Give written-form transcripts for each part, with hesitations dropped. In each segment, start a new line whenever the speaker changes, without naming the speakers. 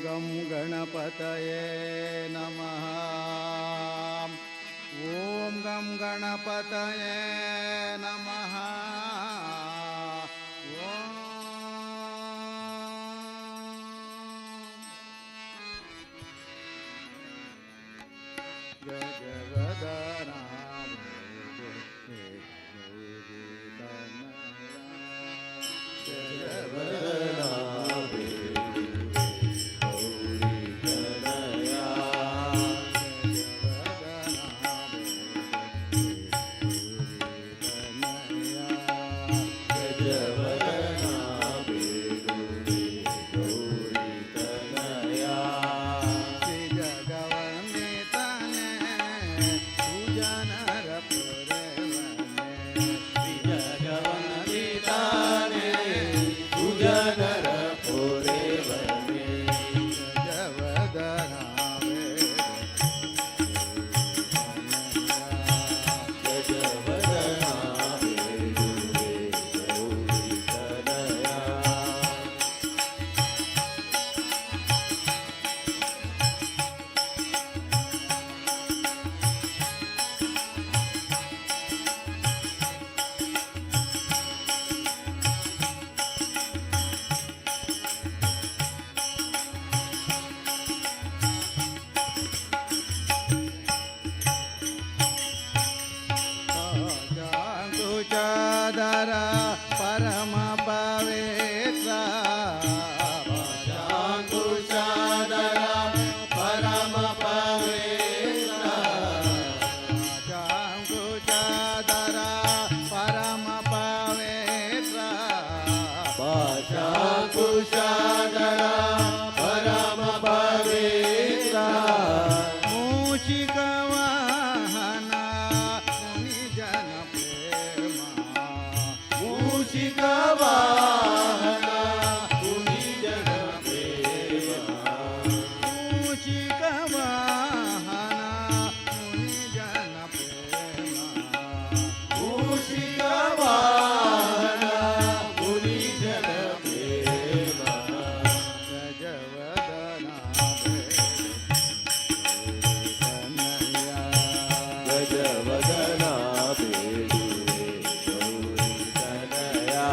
गं गणपतये नमः। ॐ गं गणपतये नमः। गजवदना परम पवित्र
चांकुशादर परम पवित्र
चांकुशादर परम पवित्र
चांकुशादर परम पवित्र
मूषिक वाहना मुनि जन प्रेम
मूषिक वाहना मुनि जन प्रेम
मूषिक वाहना मुनि जन प्रेम
मूषिक वाहना मुनि जन प्रेम
गजवदना
गजवदना बेडुरे गौरी तनया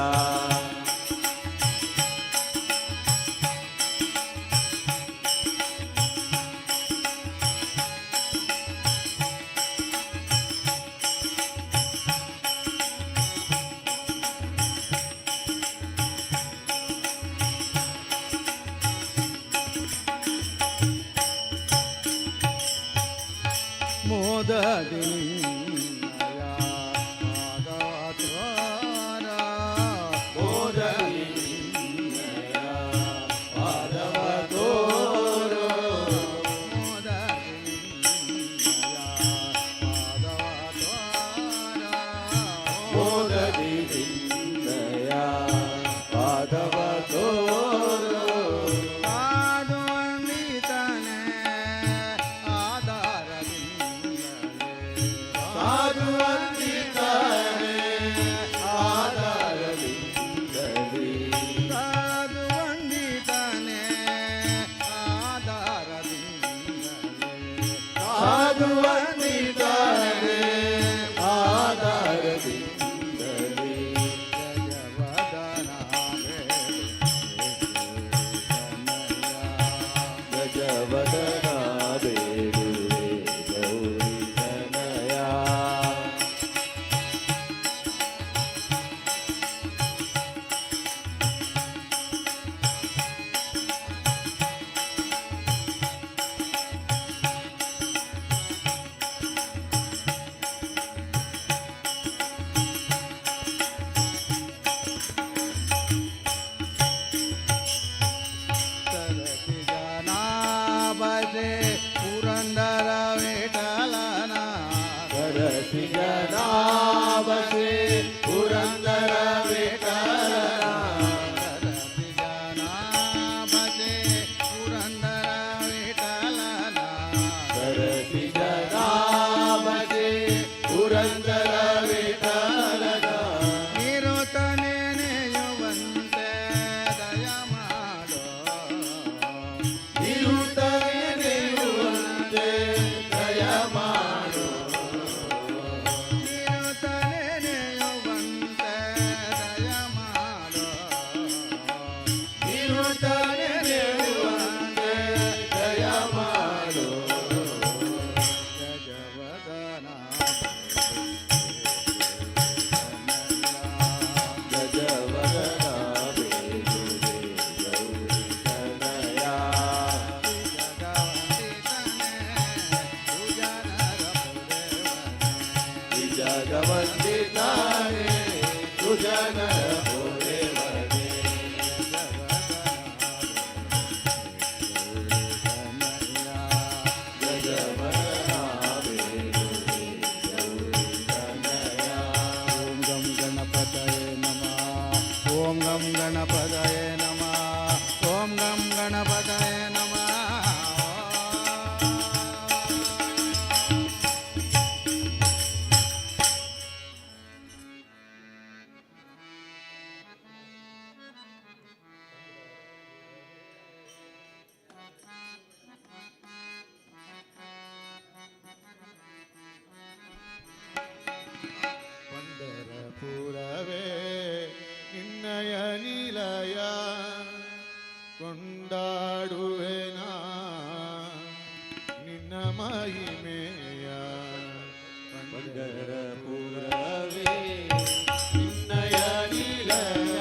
नमः ओम गम गणपतये नमः
ಪಂಡರಪುರವೇ ನಿನ್ನಯ ನಿಲಯ ಕೊಂಡಾಡುವೆನ ನಿನ್ನ ಮಹಿಮೆಯ ಪಂಡರಪುರವೇ ನಿನ್ನಯ ನಿಲಯ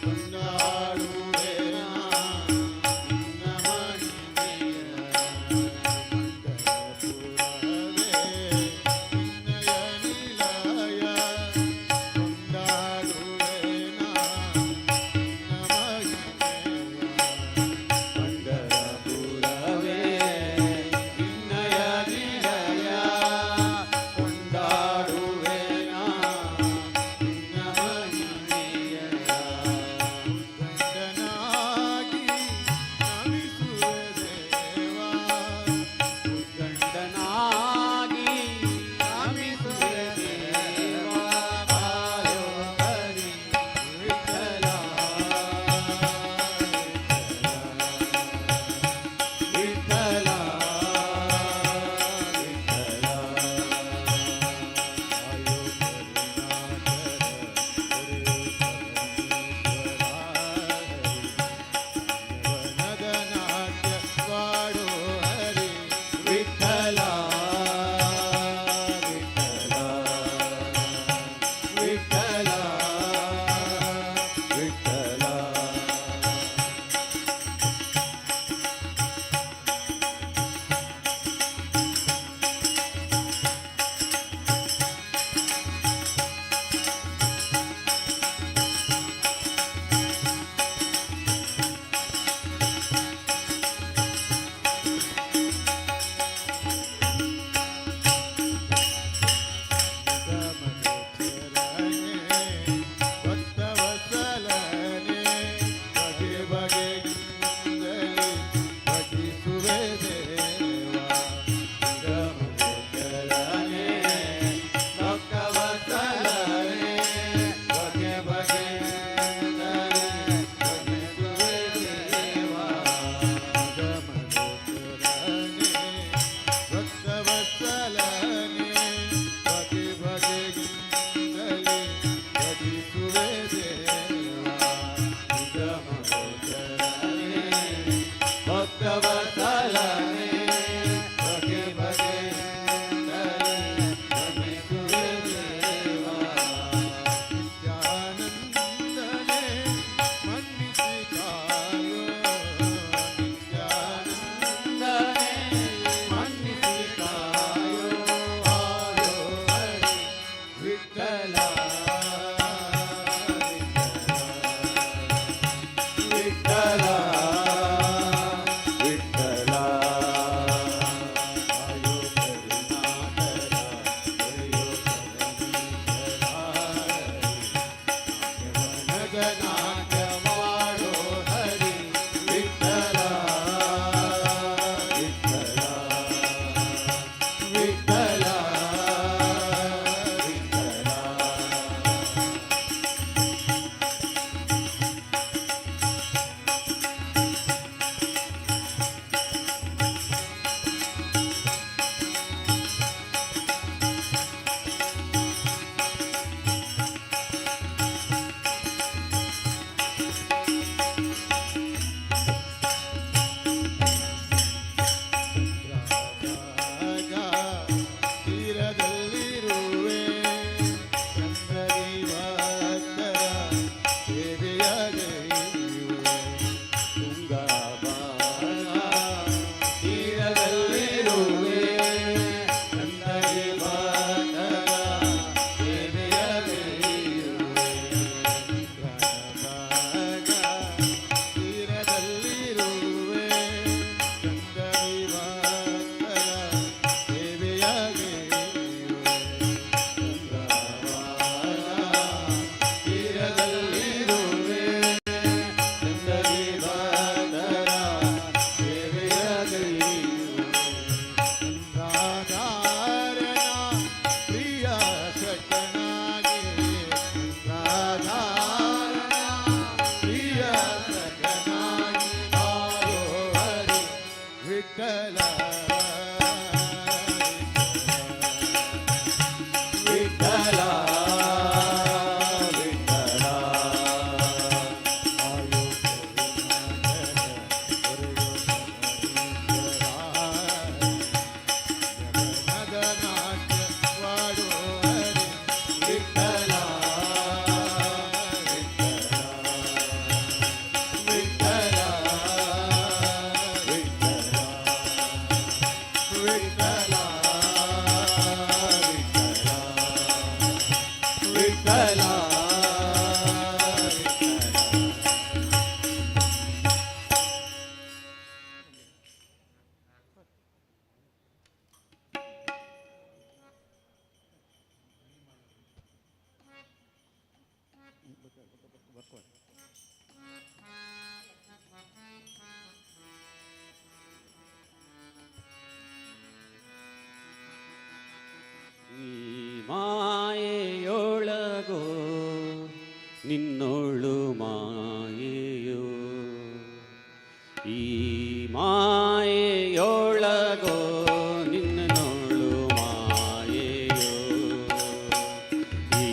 ಕೊಂಡಾಡುವೆನ ನಿನ್ನ ಮಹಿಮೆಯ ಪಂಡರಪುರವೇ ನಿನ್ನಯ ನಿಲಯ ಕೊಂಡಾಡುವೆನ ನಿನ್ನ ಮಹಿಮೆಯ ಪಂಡರಪುರವೇ ನಿನ್ನಯ ನಿಲಯ ಕೊಂಡಾಡುವೆನ ನಿನ್ನ ಮಹಿಮೆಯ ಉದ್ದಂಡನಾಗಿ ನಮಿಸುವೆ ದೇವಾ ಉದ್ದಂಡನಾಗಿ ನಮಿಸುವೆ ದೇವಾ ಬಾರೋ ಹರಿ ವಿಠಲ ವಿಠಲ ವಾಡೋ ಹರಿ ವಿಠಲ ವಿಠಲ ವಿಠಲ ವಿಠಲ
ನಿನ್ನೋಳು ಮಾಯೆಯೋ ಈ ಮಾಯೆಯೊಳಗೋ ನಿನ್ನೋಳು ಮಾಯೆಯೋ ಈ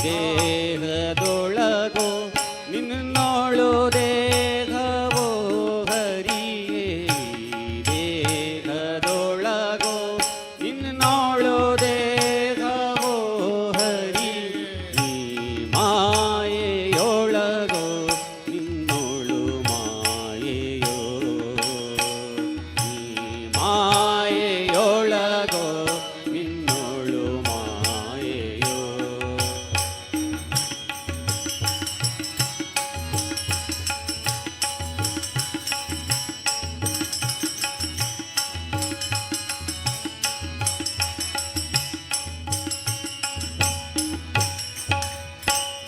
ದೇಹದೊಳಗೋ ನಿನ್ನೋಳು ದೇಹವೋ ಹರಿಯೇ ಈ ದೇಹದೊಳಗೋ ನಿನ್ನೋಳು ದೇಹವೋ ಹರಿ ಈ ಮಾಯೆಯೊಳಗೋ ನಿನ್ನೋಳು ಮಾಯೆಯೋ ಈ ಮಾಯೆಯೊಳಗೋ ನಿನ್ನೋಳು ಮಾಯೆಯೋ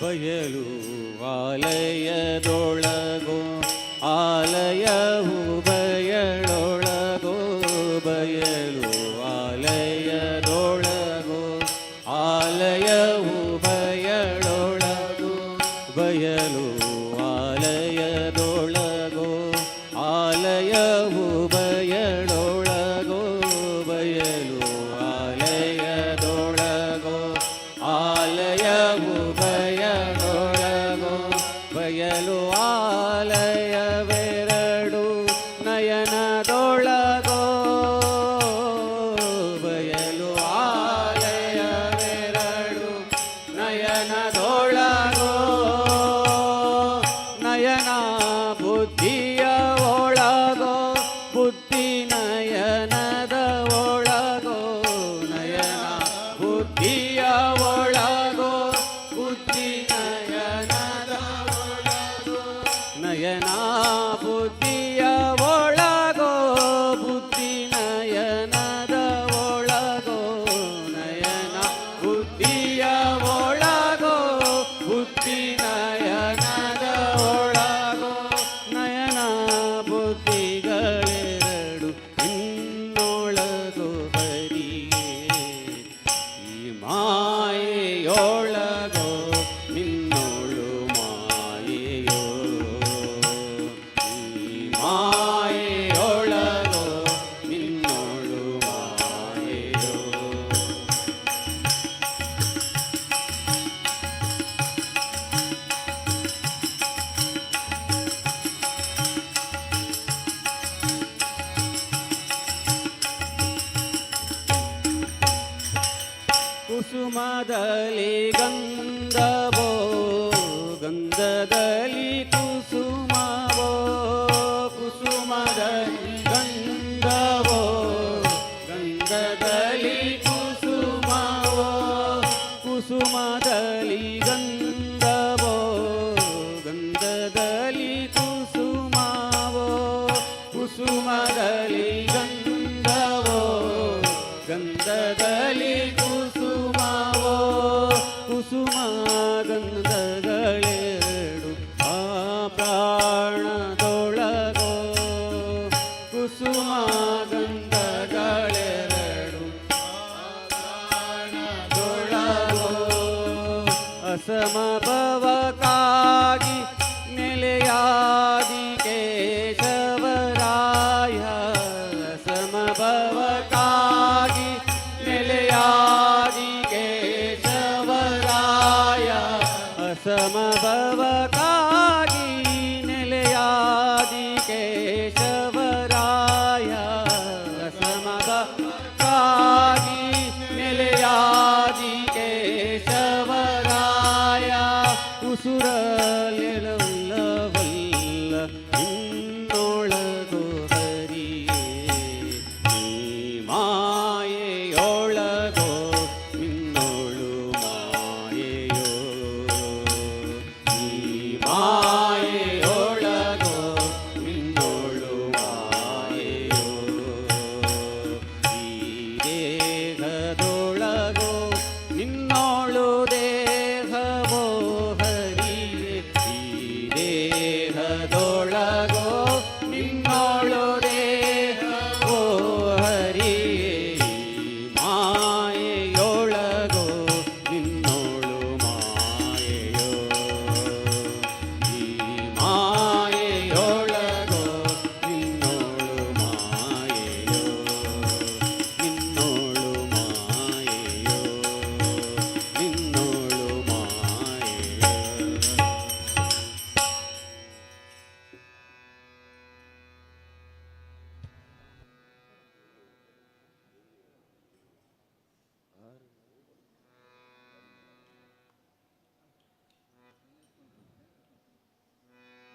ಬಯಲು ಆಲಯದೊಳಗೋ ಆಲಯವು ಬಯಳೊಳಗೋ ಬಯಲು ಆಲಯದೊಳಗೋ ಆಲಯವು ಬಯಳೊಳಗೋ ಬಯಲು ಆಲಯದೊಳಗೋ ಆಲಯವು ಬಯಳೊಳಗೋ ಬಯಲು ಆಲಯದೊಳಗೋ ಆಲಯವು ಬಯಲೊಳಗೋ ಬಯಲು ಆಲಯವೆರಡು ನಯನದೊಳಗೋ ಬಯಲು ಆಲಯವೆರಡು ನಯನದೊಳಗೋ ನಯನ ಬುದ್ಧಿಯ ಒಳಗೋ ಬುದ್ಧಿ ನಯನದ ಒಳಗೋ ನಯನ ಬುದ್ಧಿಯ ಒಳಗೋ ಬುದ್ಧಿ ನಯನದ ಒಳಗೋ ನಯನ ಬುದ್ಧಿಯ ಒಳಗೋ ಬುದ್ಧಿ ನಯನದ ಒಳಗೋ ನಯನ ಬುದ್ಧಿಯ ಒಳಗೋ ಬುದ್ಧಿ ನಯನದ ಒಳಗೋ ನಯನ ಬುದ್ಧಿಗಳೆರಡು ಇನ್ನೊಳಗೋ ಹರಿಯೇ ಈ ಮಾಯೆಯೊಳಗೋ ನಿನ್ನೋಳು ಮಾಯೆಯೋ ಈ ಮಾಯೆಯೊಳಗೋ ನಿನ್ನೋಳು ಮಾಯೆಯೋ ಕುಸುಮದಲ್ಲಿ ಗಂಧವೋ ಗಂಧದಲ್ಲಿ ಕುಸುಮವೋ ಕುಸುಮದಲ್ಲಿ ಗಂಧವೋ ಗಂಧದಲ್ಲಿ ಕುಸುಮವೋ ಕುಸುಮದಲ್ಲಿ ಗಂಧವೋ ಗಂಧದಲ್ಲಿ ಕುಸುಮವೋ ಕುಸುಮದಲ್ಲಿ ಗಂಧವೋ ಗಂಧದಲ್ಲಿ ಕುಸುಮವೋ ಕುಸುಮ ಗಂಧಗಳೆರಡು ಆ ಪ್ರಾಣದೊಳಗೋ ಕುಸುಮ ಗಂಧಗಳೆರಡು ಆ ಪ್ರಾಣದೊಳಗೋ ಅಸಮಭವಕ್ಕಾಗಿ ನೆಲೆಯಾದಿ ಕೇಶವರಾಯ ಅಸಮಭವಕ್ಕಾಗಿ ನೆಲೆಯಾದಿ ಕೇಶವರಾಯ ಅಸಮಭವಕ್ಕಾಗಿ ನೆಲೆಯಾದಿ ಕೇಶವರಾಯ ಅಸಮಭವಕ್ಕಾಗಿ ನೆಲೆಯಾದಿ ಕೇಶವರಾಯ ಉಸುರಲಿಲ್ಲವಲ್ಲ ಇನ್ನೊಳಗೋ ಹರಿಯೇ ಈ ಮಾಯೆಯೊಳಗೋ ನಿನ್ನೋಳು ಮಾಯೆಯೋ ಈ ಮಾಯೆಯೊಳಗೋ ನಿನ್ನೋಳು ಮಾಯೆಯೋ ಈ ದೇಹದೊಳಗೋ ನಿನ್ನೋಳು ದೇಹವೋ ಹರಿಯೇ ಈ ದೇಹದೊಳಗೋ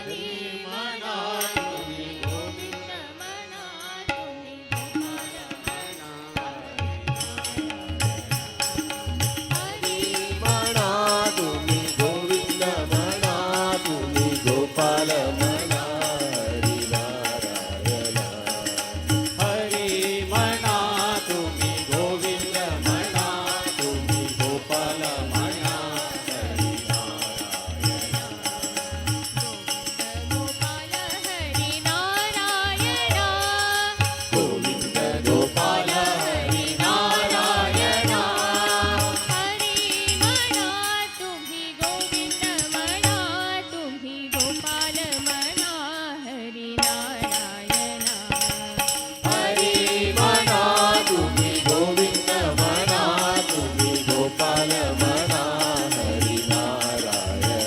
हरी म्हणा तुम्ही गोविंद म्हणा तुम्ही गोपाल म्हणा हरी
म्हणा तुम्ही गोविंद म्हणा तुम्ही गोपाल म्हणा हरी नारायण
हरी म्हणा तुम्ही गोविंद म्हणा तुम्ही गोपाल म्हणा हरी नारायण
गोपाल हरी नारायण
गोविंद
गोपाल हरी नारायण
हरी म्हणा तुम्ही गोविंद म्हणा तुम्ही गोपाल म्हणा हरी नारायण
हरी म्हणा तुम्ही गोविंद म्हणा तुम्ही गोपाल म्हणा हरी नारायण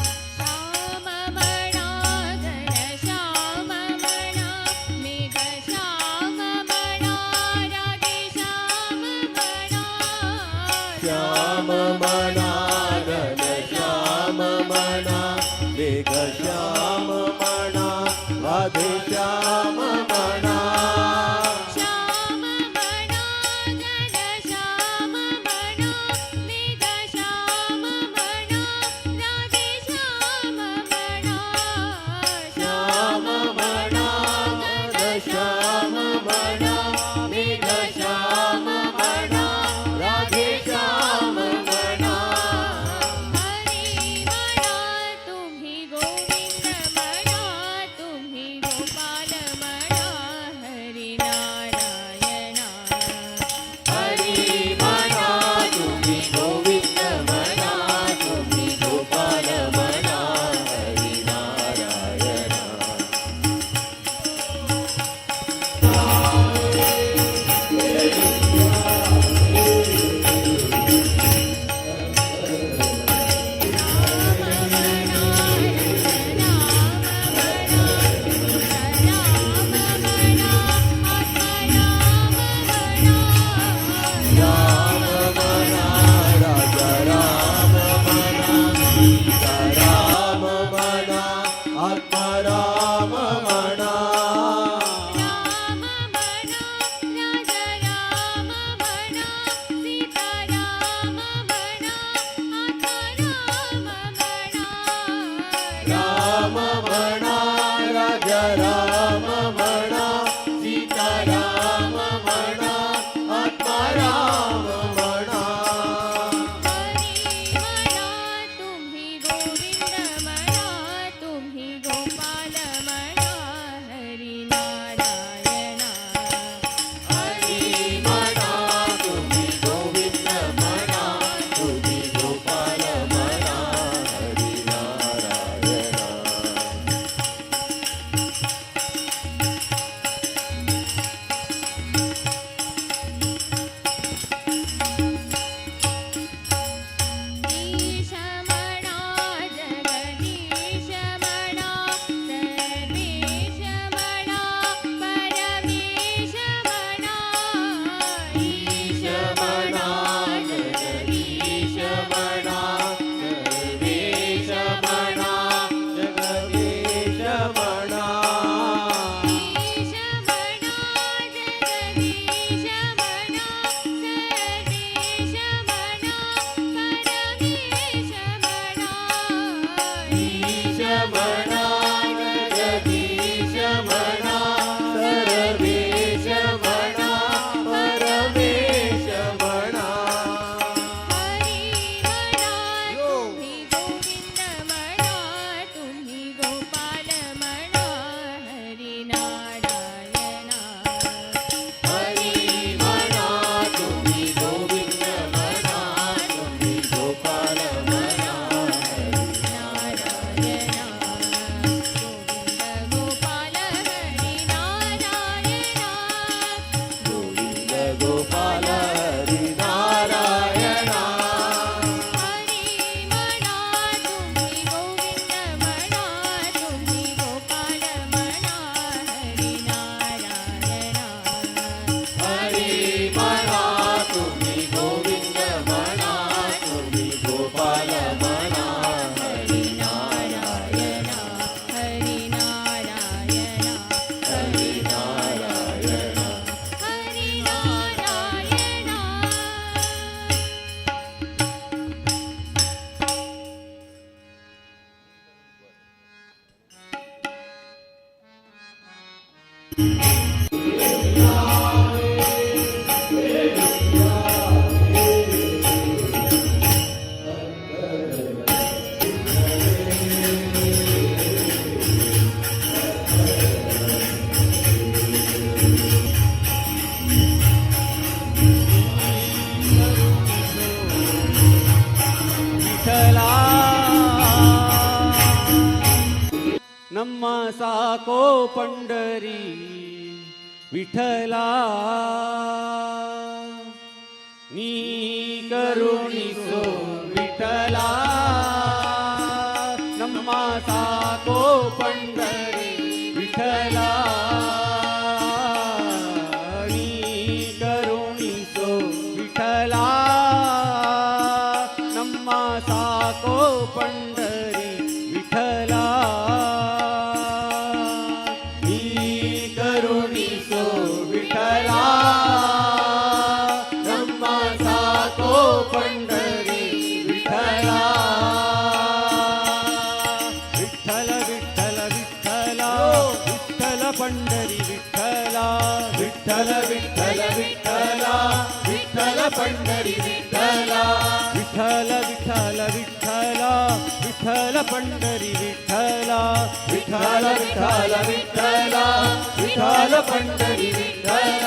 श्याम म्हणा घन श्याम म्हणा मेघ श्याम म्हणा राधे श्याम म्हणा
श्याम म्हणा घन श्याम म्हणा मेघ श्याम म्हणा राधे श्याम म्हणा
श्याम म्हणा घन श्याम म्हणा मेघ श्याम म्हणा राधे श्याम म्हणा
श्याम म्हणा घन श्याम म्हणा मेघ श्याम म्हणा राधे श्याम म्हणा
हरी म्हणा तुम्ही गोविंद
ವಿಠಲ ನಮ್ಮ ಸಾಕೋ ಪಂಡರಿ ವಿಠಲ ನೀ ಕರುಣಿಸೋ ವಿಠಲ ನಮ್ಮ ಸಾಕೋ ಪಂಡರಿ ವಿಠಲ ನೀ ಕರುಣಿಸೋ ವಿಠಲ ನಮ್ಮ ಸಾಕೋ ಪಂಡರಿ ವಿಠಲ ನೀ ಕರುಣಿಸೋ ವಿಠಲ ನಮ್ಮ ಸಾಕೋ ಪಂಡರಿ ವಿಠಲ ವಿಠಲ ವಿಠಲ ವಿಠಲ ವಿಠಲ ಪಂಡರಿ ವಿಠಲ ವಿಠಲ ವಿಠಲ ವಿಠಲ ವಿಠಲ ಪಂಡರಿ ವಿಠಲ ವಿಠಲ ವಿಠಲ ವಿಠಲ ವಿಠಲ ಪಂಡರಿ ವಿಠಲ ವಿಠಲ ವಿಠಲ ವಿಠಲ ವಿಠಲ ಪಂಡರಿ ವಿಠಲ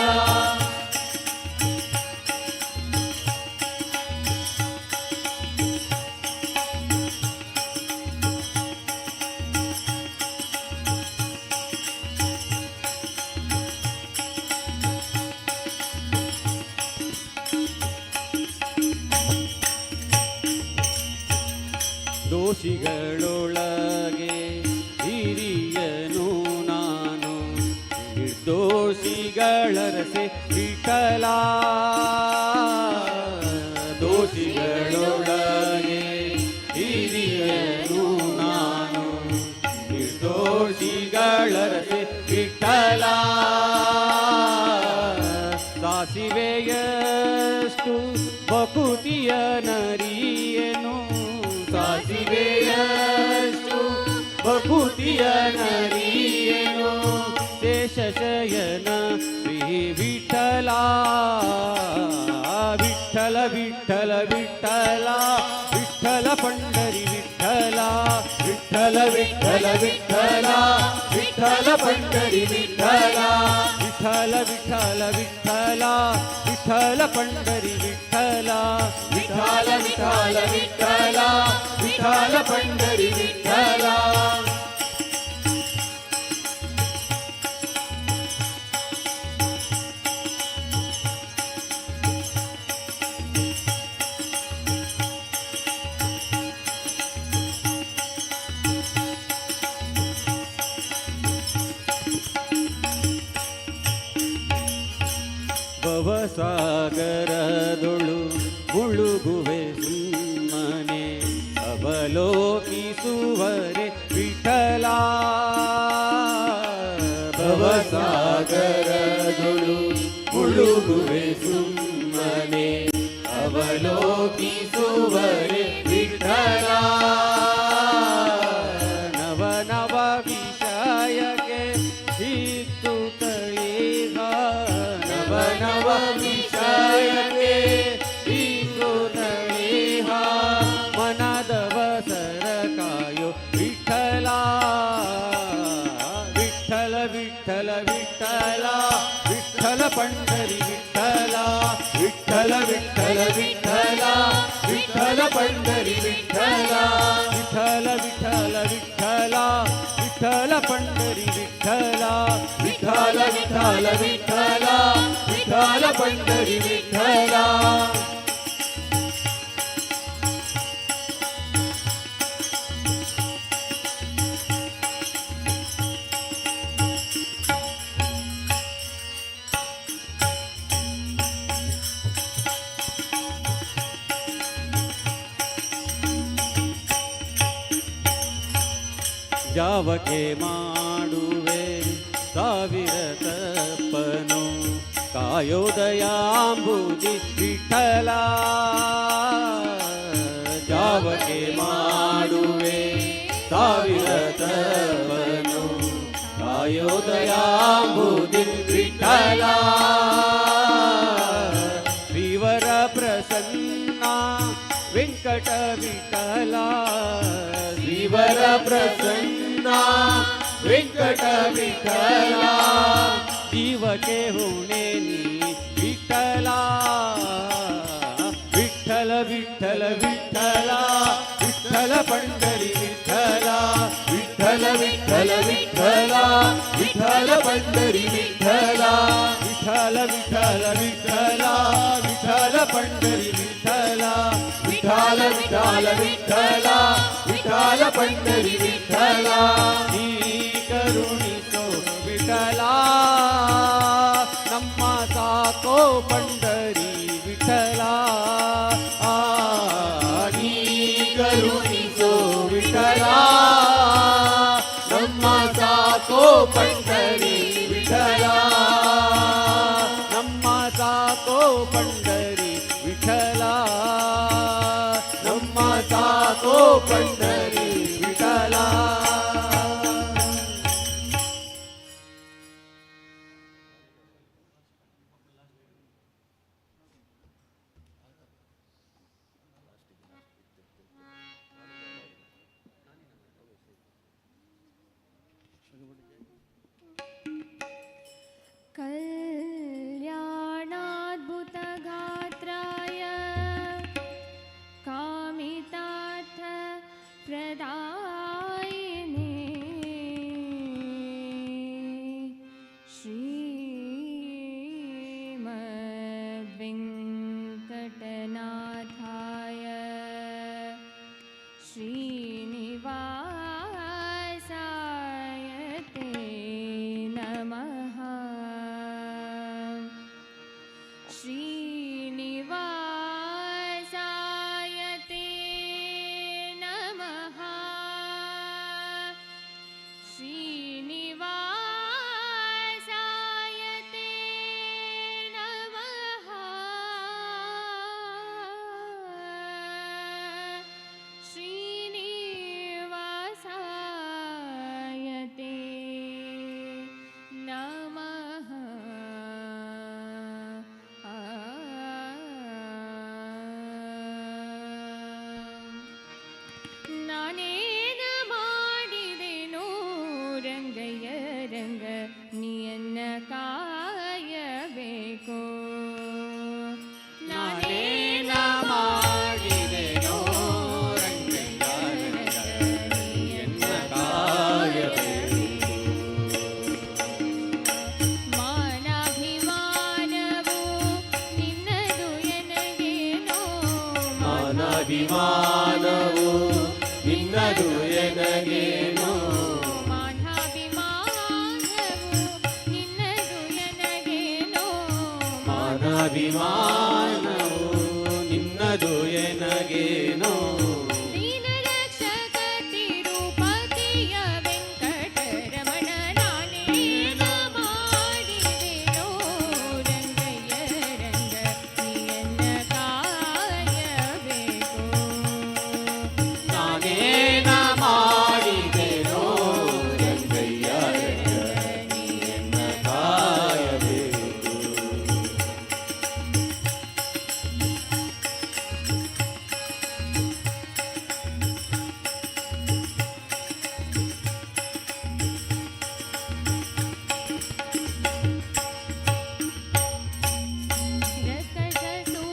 ದೋಷಿಗಳೊಳಗೆ ಹಿರಿಯನು ನಾನು ನಿರ್ದೋಷಿಗಳ ರಸೆ ವಿಠಲ ದೋಷಿಗಳೊಳಗೆ ಹಿರಿಯನು ನಾನು ನಿರ್ದೋಷಿಗಳ ರಸೆ ವಿಠಲ ಸಾಸಿವೆಯಷ್ಟು ಬಕುತಿಯ ನರಿಯನು ಸಾಸಿವೆಯಷ್ಟು ಬಕುತಿಯ ನರಿಯನು ಶೇಷಶಯನ ಶ್ರೀ ವಿಠಲ ವಿಠಲ ವಿಠಲ ವಿಠಲ ವಿಠಲ ಪಂಡರಿ ವಿಠಲ ವಿಠಲ ವಿಠಲ ವಿಠಲ ವಿಠಲ ಪಂಡರಿ ವಿಠಲ ವಿಠಲ ವಿಠಲ ವಿಠಲ ವಿಠಲ ಪಂಡರಿ ವಿಠಲ ವಿಠಲ ವಿಠಲ ವಿಠಲ ವಿಠಲ ಪಂಡರಿ ವಿಠಲ ಭವಸಾಗರದೊಳು ಮುಳುಗುವೆ ಸುಮ್ಮನೆ ಅವಲೋಕಿಸುವರೆ ವಿಠಲ ಭವಸಾಗರದೊಳು ಮುಳುಗುವೆ ಸುಮ್ಮನೆ ಅವಲೋಕಿಸುವರೆ ವಿಠಲ ನವ ನವ ವಿಷಯಕ್ಕೆ ಹಿತ್ತು ತಳಿಹ ನವ ನವ ವಿಷಯಕ್ಕೆ ಹಿತ್ತು ತಳಿಹ ಮನದವಸರ ಕಾಯೋ ವಿಠಲ ವಿಠಲ ವಿಠಲ ವಿಠಲ ವಿಠಲ ಪಂಡರಿ ವಿಠಲ ವಿಠಲ ವಿಠಲ ವಿಠಲ ವಿಠಲ ಪಂಡರಿ ವಿಠಲ ವಿಠಲ ವಿಠಲ ವಿಠಲ ವಿಠಲ ಪಂಡರಿ ವಿಠಲ ವಿಠಲ ವಿಠಲ ವಿಠಲ ವಿಠಲ ಪಂಡರಿ ವಿಠಲ ಜಾವಕೆ ಮಾಡುವೆ ಸಾವಿರ ತಪ್ಪನು ಕಾಯೋದಯಾಂಬುದಿ ವಿಠಲ ಜಾವಕೆ ಮಾಡುವೆ ಸಾವಿರ ತಪ್ಪನು कायोदयाम्बुदि विठ्ठला श्रीवर प्रसन्ना व्यंकट विठ्ठला
श्रीवर प्रसन्ना व्यंकट विठ्ठला
जीव केहुणेनी विठ्ठला विठ्ठल विठ्ठल विठ्ठला विठ्ठल पंढरी विठ्ठला
विठ्ठल विठ्ठल विठ्ठला विठ्ठल पंढरी विठ्ठला
विठ्ठल विठ्ठल विठ्ठला विठ्ठल पंढरी विठ्ठला
विठ्ठल विठ्ठल विठ्ठला विठ्ठल पंढरी विठ्ठला
ನೀ ಕರುಣಿಸೋ ವಿಠಲ ನಮ್ಮ ಸಾಕೋ ಪಂಡರಿ ವಿಠಲ
ನೀ ಕರುಣಿಸೋ ವಿಠಲ ನಮ್ಮ ಸಾಕೋ ಪಂಢರಿ ವಿಠಲ
ನಮ್ಮ ಸಾಕೋ ಪಂಡರಿ ವಿಠಲ
ನಮ್ಮ ಸಾಕೋ ಪಂಢರಿ ವಿಠಲ
कल्याणाद्भुतगात्राय कामितार्थप्रदायिने श्रीमद्वेङ्कटनाथाय श्रीनिवासाय ते नमः श्रीनिवासाय ते नमः श्रीनिवासाय ते नमः श्रीनिवासाय ते नमः ನಾನೇನ ಮಾಡಿದೆನೋ ರಂಗಯ್ಯ ರಂಗ ನೀಯನ್ನ ಕಾಯಬೇಕು ನಾನೇನ ಮಾಡಿದೆನೋ ರಂಗಯ್ಯ ರಂಗ ನೀಯನ್ನ ಕಾಯಬೇಕು ಮಾನಾಭಿಮಾನವು ನಿನ್ನದು ಎನಗೇನೋ
ಮಾನಾಭಿಮಾನವು ನಿನ್ನದು ಎನಗೇನೋ
ಮಾನಾಭಿಮಾನವು ನಿನ್ನದು ಎನಗೇನೋ
ಮಾನಾಭಿಮಾನವು ನಿನ್ನದು ಎನಗೇನೋ
ದೀನರಕ್ಷಕ ತಿರುಪತಿಯ ವೆಂಕಟರಮಣ ನಾನೇನ ಮಾಡಿದೆನೋ ರಂಗಯ್ಯ ರಂಗ ನೀಯನ್ನ ಕಾಯಬೇಕು
ನಾನೇನ ಮಾಡಿದೆನೋ ರಂಗಯ್ಯ ನೀಯನ್ನ ಕಾಯಬೇಕು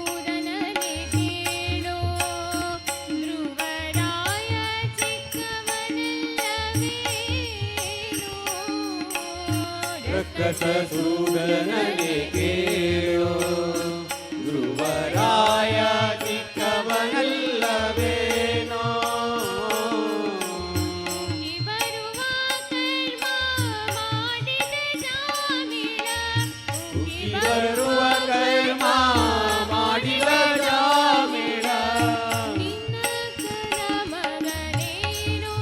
ರಕ್ಕಸಸೂದನನೆ ಕೇಳೋ ಧ್ರುವರಾಯ ಚಿಕ್ಕವನಲ್ಲವೇನೋ
ರಕ್ಕಸಸೂದನನೆ ಕೇಳೋ ಧ್ರುವರಾಯ ಚಿಕ್ಕವನಲ್ಲವೇನೋ
ಬರುವ ಕರ್ಮ ಮಾಡಿದ ಜಾಮಿಳ
ಬರುವ ಕರ್ಮ ಮಾಡಿದ ಜಾಮಿಳ
ನಿನ್ನ ಕರಮಗನೇನೋ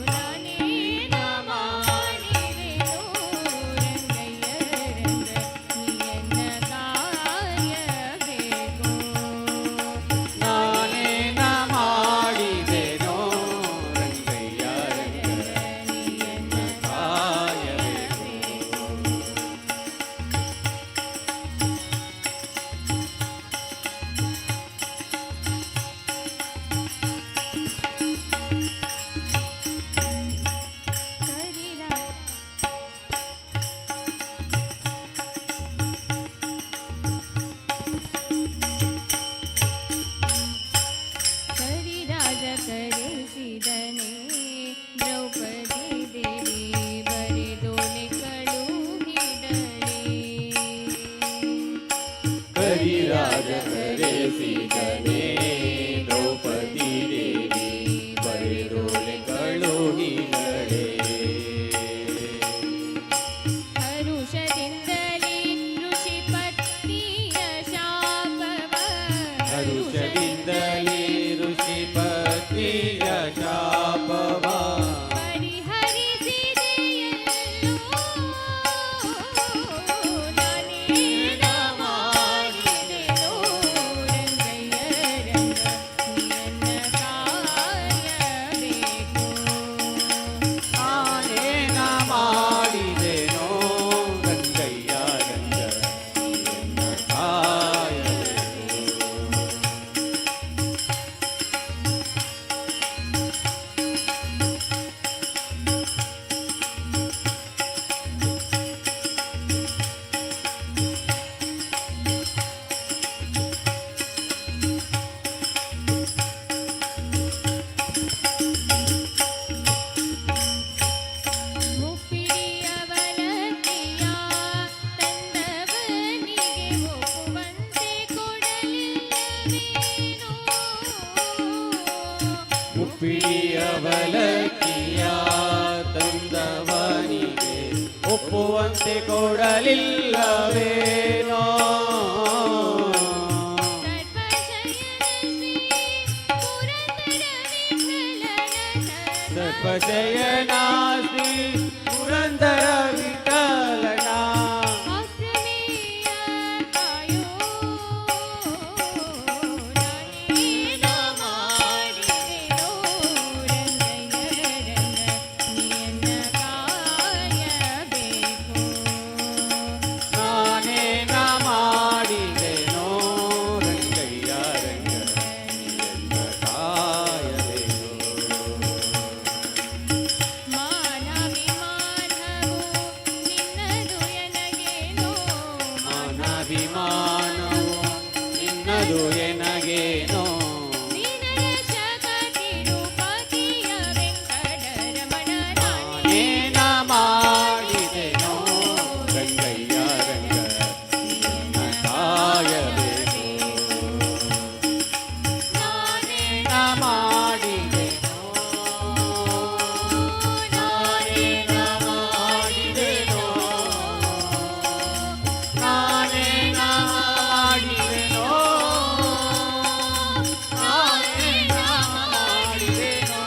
ನಾನೇನ ಮಾಡಿದೆನೋ ರಂಗಯ್ಯ ರಂಗ ನೀಯನ್ನ
ಮಾತೆ ಕೊಡಲಿಲ್ಲವೇನೋ
ಸರ್ಪಶಯನ ಶ್ರೀ ಪುರಂದರ ವಿಠಲನ
ಸರ್ಪಶಯನ ಶ್ರೀ ಪುರಂದರ ವಿಠಲನ
ಆತ್ಮೇಯ ಕಾಯೋ ನಾನೇನ ಮಾಡಿದೆನೋ ರಂಗಯ್ಯ ನಿನ್ನ ಕಾಯಬೇಕು
ನಾನೇನ ಮಾಡಿದೆನೋ ರಂಗಯ್ಯ ರಂಗ ನಿನ್ನ ಕಾಯಬೇಕು
ಮಾನವಿಮಾನವು ನಿನ್ನದು ಎನಗೇನೋ
ಮಾನವಿಮಾನವು ನಿನ್ನದು ಎನಗೇನೋ
ನಿನಯ ಶಕತಿರುಪತಿಯ ವೆಂಕಟರಮಣ
ನಾನೇನ ಮಾಡಿದೆನೋ ರಂಗಯ್ಯ ರಂಗ ನಿನ್ನ ಕಾಯಬೇಕು ನಾನೇನ ಮಾಡಿದೆನೋ ನಾನೇನ ಮಾಡಿದೆನೋ ನಾನೇನ ಮಾಡಿದೆನೋ ನಾನೇನ ಮಾಡಿದೆನೋ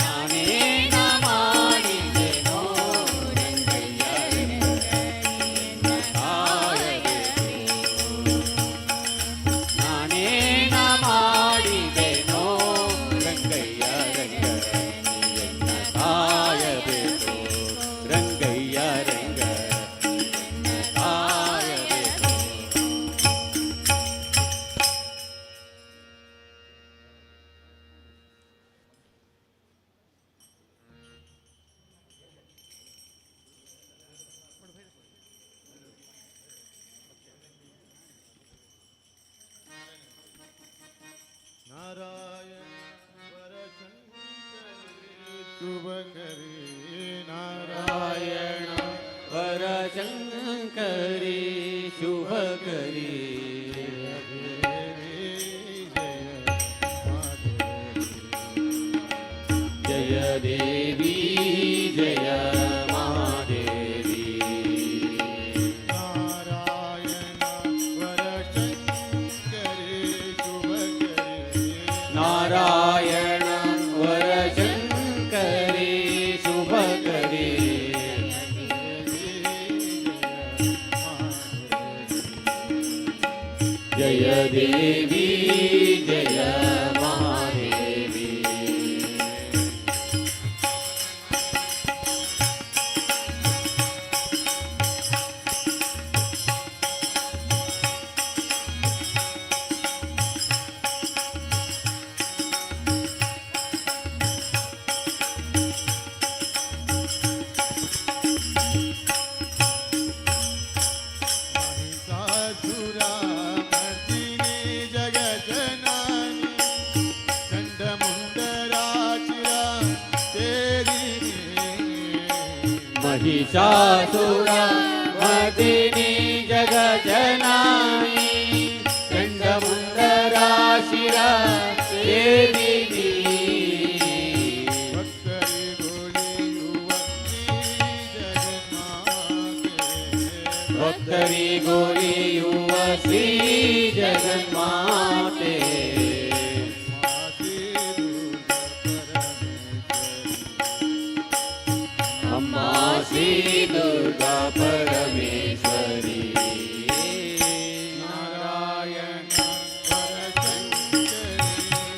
ನಾನೇನ ಮಾಡಿದೆನೋ ರಂಗಯ್ಯ ರಂಗ ನಾನೇನ ಮಾಡಿದೆನೋ ರಂಗಯ್ಯ ರಂಗ ನಿನ್ನ ಕಾಯಬೇಕು ರಂಗಯ್ಯ ರಂಗ ನಿನ್ನ ಕಾಯಬೇಕು
ನಾರಾಯಣ ವರಶಂಕರಿ ಶುಭಕರಿ ನಾರಾಯಣ
ನಾರಾಯಣ ವರಶಂಕರಿ ಶುಭಕರಿ ಜಯ ದೇವಿ ಜಯ ಮಹಾದೇವಿ
ನಾರಾಯಣ ವರಶಂಕರಿ ಶುಭಕರಿ
ನಾರಾಯಣ ವರಶಂಕರಿ ಶುಭಕರಿ ಜಯ ದೇವಿ ಜಯ ಮಹಾದೇವಿ
महिषासुरमर्दिनी जगजननी चण्डमुण्डराचिरा तेरिणी
महिषासुर मर्दिनी जगजननी चण्डमुण्डराशिरा देविनी
भक्तरि गोलियुव श्री जगन्माते
भक्तरि गोरियुव श्री जगन्माते अम्मा श्री दुर्गा परमेश्वरी
नारायण वरशंकरि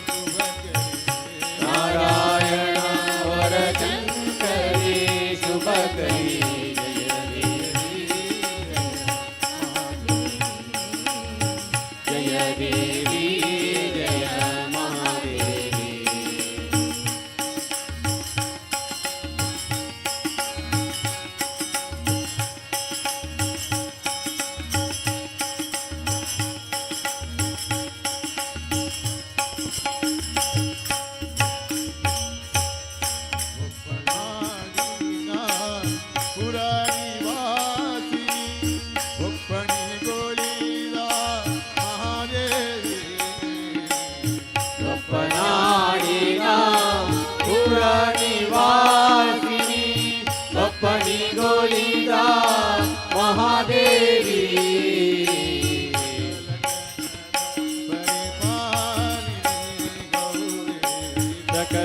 शुभकरि
नारायण वरशंकरी शुभकरी जय देवी जय महादेवी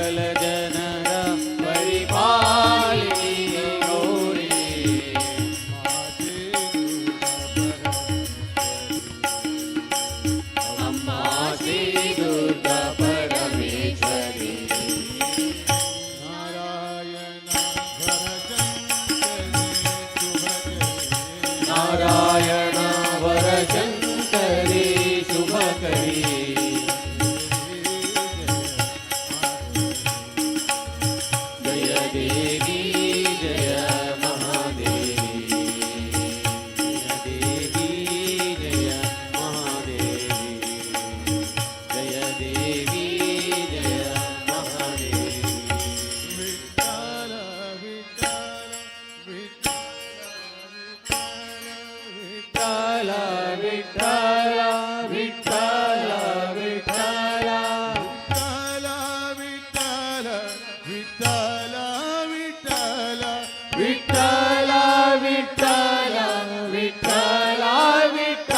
सकल जनरा परिपालिनी गौरी अम्मा श्री दुर्गा परमेश्वरी
नारायण
नारायण वरशंकरी शुभकरी जय देवी जय महादेवी जय देवी जय महादेवी जय देवी जय महादेवी
विठ्ठल विठ्ठल विठ्ठल
विठ्ठल विठ्ठल विठ्ठल विठ्ठल
विठ्ठल विठ्ठल विठ्ठल
विठ्ठल विठ्ठल विठ्ठल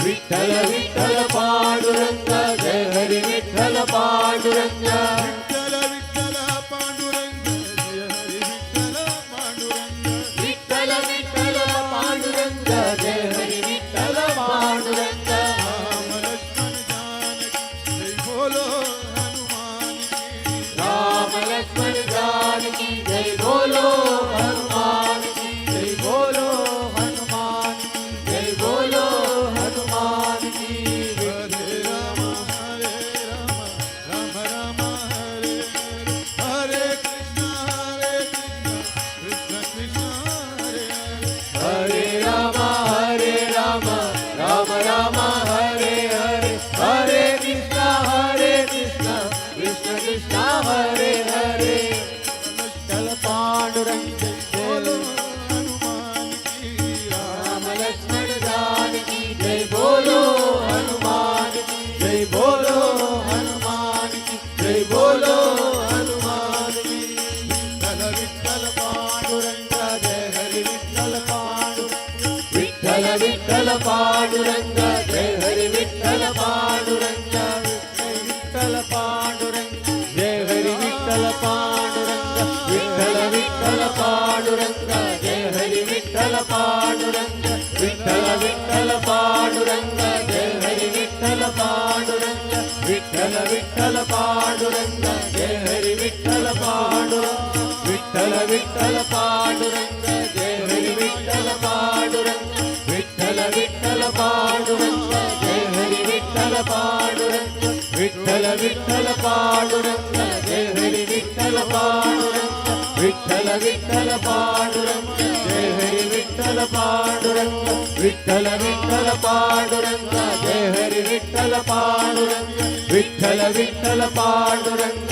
विठ्ठल
विठ्ठल पांडुरंग जय हरी
विठ्ठल विठ्ठल पांडुरंग जय हरी विठ्ठल पांडुरंग
विठ्ठल विठ्ठल पांडुरंग जय हरी विठ्ठल पांडुरंग
विठ्ठल विठ्ठल पांडुरंग जय हरी विठ्ठल पांडुरंग
राम लक्ष्मण जानकी जय बोलो हनुमान की
राम लक्ष्मण जानकी जय बोलो हनुमान की जय बोलो हनुमान की जय बोलो हनुमान की
हरे राम राम राम हरे हरे कृष्ण कृष्ण कृष्ण हरे हरे
हरे राम राम राम हरे हरे हरे कृष्ण कृष्ण कृष्ण हरे हरे विठ्ठल पांडुरंग
बोलो
बोलो
हनुमान की
राम लक्ष्मण जानकी जय बोलो हनुमान की जय बोलो हनुमान की जय बोलो हनुमान की
विठ्ठल विठ्ठल पांडुरंग जय हरि विठ्ठल पांडुरंग
विठ्ठल विठ्ठल पांडुरंग जय हरी विठ्ठल पांडुरंग विठ्ठल पांडुरंग जय हरी विठ्ठल पांडुरंग विठ्ठल विठ्ठल पांडुरंग जय हरी विठ्ठल पांडुरंग विठ्ठल विठ्ठल पांडुरंग जय हरी विठ्ठल पांडुरंग विठ्ठल विठ्ठल पांडुरंग जय हरी विठ्ठल पांडुरंग विठ्ठल विठ्ठल पांडुरंग जय हरी विठ्ठल पांडुरंग विठ्ठल विठ्ठल पांडुरंग जय हरी विठ्ठल पांडुरंग विठ्ठल विठ्ठल पांडुरंग जय हरी विठ्ठल पांडुरंग विठ्ठल विठ्ठल पांडुरंग जय हरी विठ्ठल पांडुरंग विठ्ठल विठ्ठल पांडुरंग जय हरी विठ्ठल पांडुरंग विठ्ठल विठ्ठल पांडुरंग